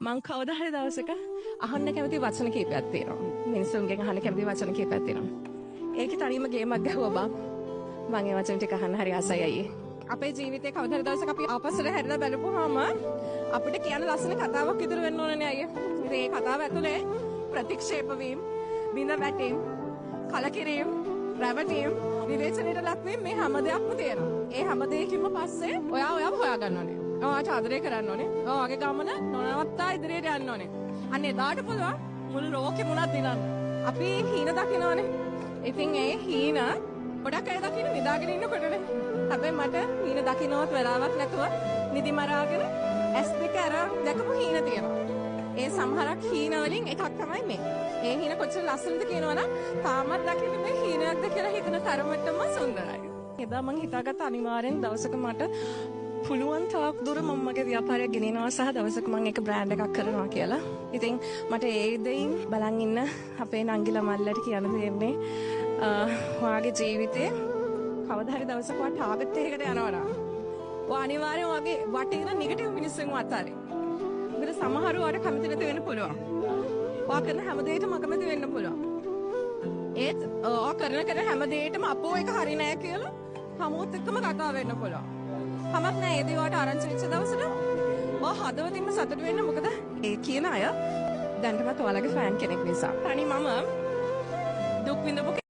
මං කවදා හරි දවසක අහන්න කැමති වචන කීපයක් තියෙනවා. මිනිස්සුන්ගෙන් අහන්න කැමති වචන කීපයක් තියෙනවා. ඒකේ තනියම ගේමක් ගැහුවා බං. මං ඒ වචන ටික අහන්න හරි ආසයි අයියේ. අපේ ජීවිතේ කවදා හරි දවසක අපි ආපස්සට හැරිලා බලපුවාම අපිට කියන්න ලස්සන කතාවක් ඉදිරි වෙන්න ඕනනේ අයියේ. ඉතින් ඒ කතාව ඇතුලේ ප්‍රතික්ෂේප වීම, බිඳ වැටීම්, කලකිරීම, රැවටීම්, විවේචනයට ලක්වීම මේ හැම දෙයක්ම තියෙනවා. ඒ හැම දෙයකින්ම පස්සේ ඔයාව හොයාගන්න ඕනේ. ඔයාට ආදරය කරන්න ඕනේ. ඔයාගේ ගමන නොනවත්තා ඉදිරියට යන්න ඕනේ. අන්න එදාට පුළුවන් මුළු ලෝකෙ මුණක් දිනන්න. අපි හීන දකින්නවනේ. ඉතින් ඒ හීන ගොඩක් අය දකින්න නිදාගෙන ඉන්නකොටනේ. හැබැයි මට හීන දකින්නවත් වෙලාවක් නැතුව නිදි මරාගෙන S2 අර දැකපු හීන තියෙනවා. ඒ සමහරක් හීන වලින් එකක් තමයි මේ. ඒ හීන කොච්චර ලස්සනද කියනවනම් තාමත් දකින්න මේ හීනයක්ද කියලා හිතන තරමටම සුන්දරයි. එදා මං හිතාගත්ත අනිවාර්යෙන් දවසක මට පුළුවන් තාක් දුර මමගේ ව්‍යාපාරයක් ගෙනියනවා සහ දවසක මම එක බ්‍රෑන්ඩ් එකක් කරනවා කියලා. ඉතින් මට ඒ දෙයින් බලන් ඉන්න අපේ නංගිලා මල්ලට කියන්න දෙන්නේ ඔයාගේ ජීවිතේ කවදා හරි දවසක ඔයා ටාගට් එකකට යනවා නම් ඔයා අනිවාර්යෙන් ඔයාගේ වටේ ඉන්න නෙගටිව් මිනිස්සුන්ව අතාරින්න. මොකද සමහරව ඔයාට කැමති නැති වෙන්න පුළුවන්. ඔයා කරන හැම දෙයකටම අකමැති වෙන්න පුළුවන්. ඒත් ඔයා කරන හැම දෙයකටම අපෝ එක හරි නෑ කියලා හැමෝත් එක්කම කතා වෙන්න පුළුවන්. කමක් නෑ ඒ දේවට ආරංචි වෙච්ච දවසට ඔයා හදවතින්ම සතුටු වෙන්න. මොකද ඒ කියන අය දැන්ටමත් ඔයාලගේ ෆෑන් කෙනෙක් නිසා. අනේ මම දුක් විඳපු